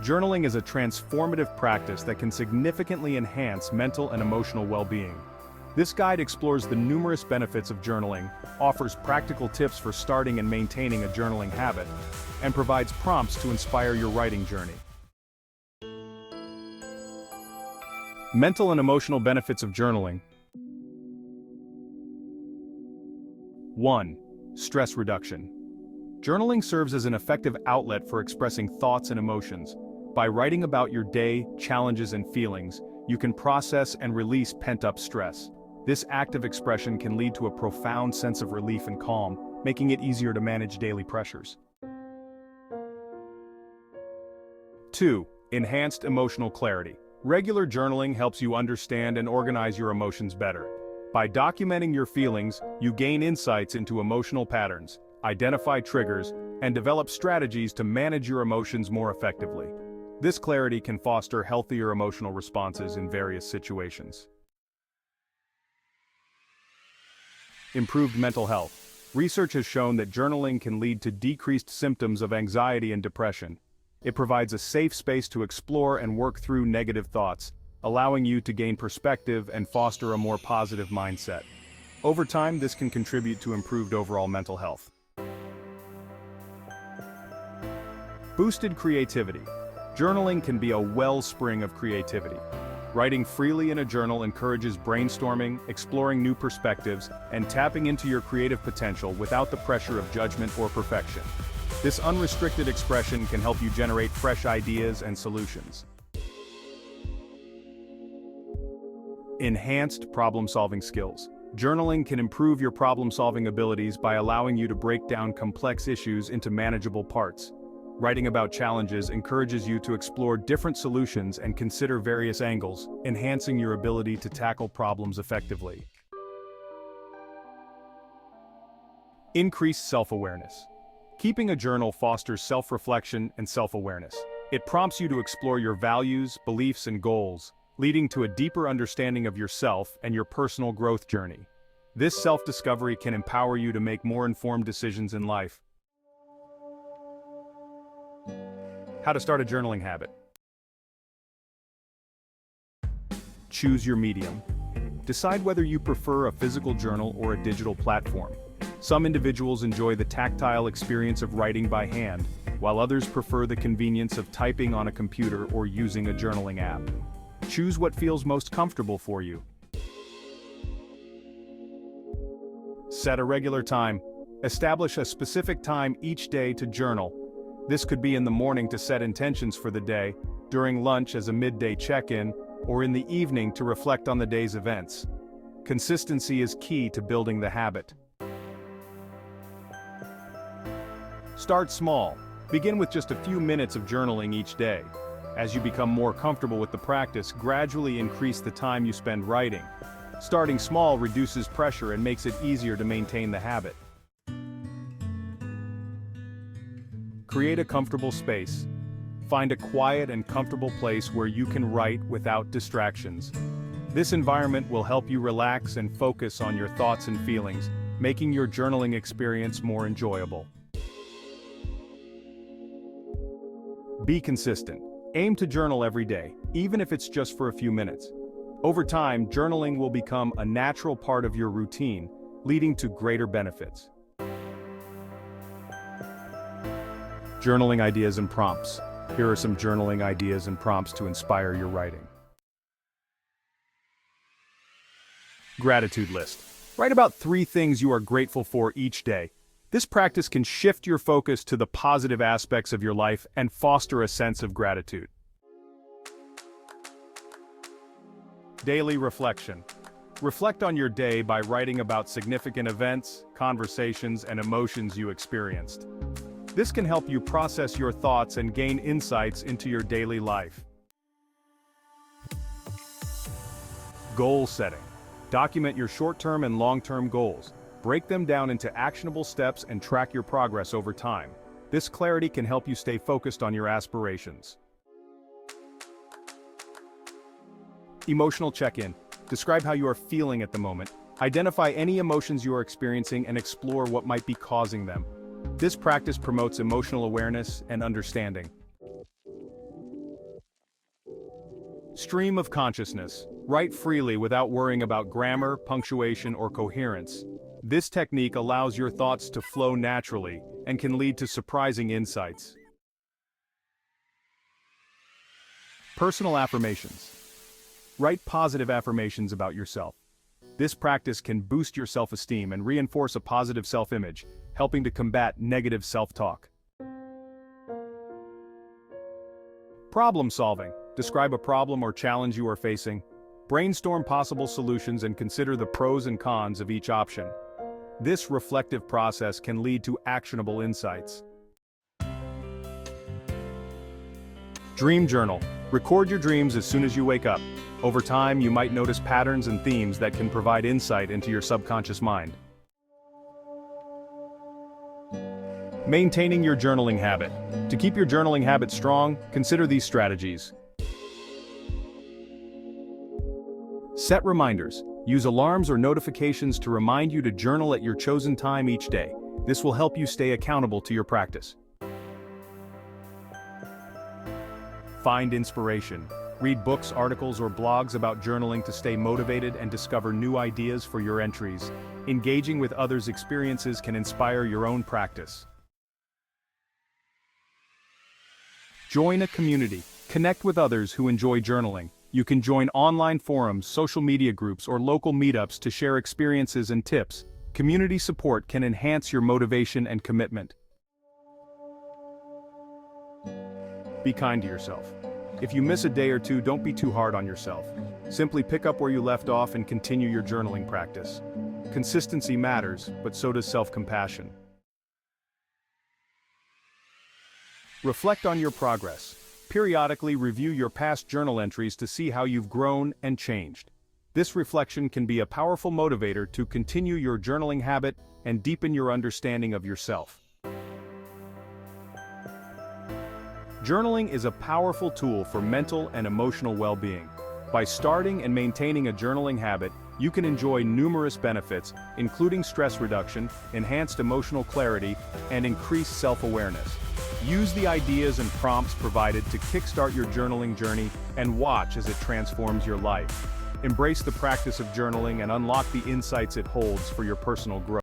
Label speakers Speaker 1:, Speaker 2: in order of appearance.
Speaker 1: Journaling is a transformative practice that can significantly enhance mental and emotional well-being. This guide explores the numerous benefits of journaling, offers practical tips for starting and maintaining a journaling habit, and provides prompts to inspire your writing journey. Mental and emotional benefits of journaling. 1. Stress reduction. Journaling serves as an effective outlet for expressing thoughts and emotions. By writing about your day, challenges, and feelings, you can process and release pent-up stress. This act of expression can lead to a profound sense of relief and calm, making it easier to manage daily pressures. 2. Enhanced emotional clarity. Regular journaling helps you understand and organize your emotions better. By documenting your feelings, you gain insights into emotional patterns, identify triggers, and develop strategies to manage your emotions more effectively. This clarity can foster healthier emotional responses in various situations. Improved mental health. Research has shown that journaling can lead to decreased symptoms of anxiety and depression. It provides a safe space to explore and work through negative thoughts, allowing you to gain perspective and foster a more positive mindset. Over time, this can contribute to improved overall mental health. Boosted creativity. Journaling can be a wellspring of creativity. Writing freely in a journal encourages brainstorming, exploring new perspectives, and tapping into your creative potential without the pressure of judgment or perfection. This unrestricted expression can help you generate fresh ideas and solutions. Enhanced problem-solving skills. Journaling can improve your problem-solving abilities by allowing you to break down complex issues into manageable parts. Writing about challenges encourages you to explore different solutions and consider various angles, enhancing your ability to tackle problems effectively. Increased self-awareness. Keeping a journal fosters self-reflection and self-awareness. It prompts you to explore your values, beliefs, and goals, leading to a deeper understanding of yourself and your personal growth journey. This self-discovery can empower you to make more informed decisions in life. How to start a journaling habit. Choose your medium. Decide whether you prefer a physical journal or a digital platform. Some individuals enjoy the tactile experience of writing by hand, while others prefer the convenience of typing on a computer or using a journaling app. Choose what feels most comfortable for you. Set a regular time. Establish a specific time each day to journal. This could be in the morning to set intentions for the day, during lunch as a midday check-in, or in the evening to reflect on the day's events. Consistency is key to building the habit. Start small. Begin with just a few minutes of journaling each day. As you become more comfortable with the practice, gradually increase the time you spend writing. Starting small reduces pressure and makes it easier to maintain the habit. Create a comfortable space. Find a quiet and comfortable place where you can write without distractions. This environment will help you relax and focus on your thoughts and feelings, making your journaling experience more enjoyable. Be consistent. Aim to journal every day, even if it's just for a few minutes. Over time, journaling will become a natural part of your routine, leading to greater benefits. Journaling ideas and prompts. Here are some journaling ideas and prompts to inspire your writing. Gratitude list. Write about 3 things you are grateful for each day. This practice can shift your focus to the positive aspects of your life and foster a sense of gratitude. Daily reflection. Reflect on your day by writing about significant events, conversations, and emotions you experienced. This can help you process your thoughts and gain insights into your daily life. Goal setting. Document your short-term and long-term goals. Break them down into actionable steps and track your progress over time. This clarity can help you stay focused on your aspirations. Emotional check-in. Describe how you are feeling at the moment. Identify any emotions you are experiencing and explore what might be causing them. This practice promotes emotional awareness and understanding. Stream of consciousness. Write freely without worrying about grammar, punctuation, or coherence. This technique allows your thoughts to flow naturally and can lead to surprising insights. Personal affirmations. Write positive affirmations about yourself. This practice can boost your self-esteem and reinforce a positive self-image, helping to combat negative self-talk. Problem solving. Describe a problem or challenge you are facing. Brainstorm possible solutions and consider the pros and cons of each option. This reflective process can lead to actionable insights. Dream journal. Record your dreams as soon as you wake up. Over time, you might notice patterns and themes that can provide insight into your subconscious mind. Maintaining your journaling habit. To keep your journaling habit strong, consider these strategies. Set reminders. Use alarms or notifications to remind you to journal at your chosen time each day. This will help you stay accountable to your practice. Find inspiration. Read books, articles, or blogs about journaling to stay motivated and discover new ideas for your entries. Engaging with others' experiences can inspire your own practice. Join a community. Connect with others who enjoy journaling. You can join online forums, social media groups, or local meetups to share experiences and tips. Community support can enhance your motivation and commitment. Be kind to yourself. If you miss a day or two, don't be too hard on yourself. Simply pick up where you left off and continue your journaling practice. Consistency matters, but so does self-compassion. Reflect on your progress. Periodically review your past journal entries to see how you've grown and changed. This reflection can be a powerful motivator to continue your journaling habit and deepen your understanding of yourself. Journaling is a powerful tool for mental and emotional well-being. By starting and maintaining a journaling habit, you can enjoy numerous benefits, including stress reduction, enhanced emotional clarity, and increased self-awareness. Use the ideas and prompts provided to kickstart your journaling journey and watch as it transforms your life. Embrace the practice of journaling and unlock the insights it holds for your personal growth.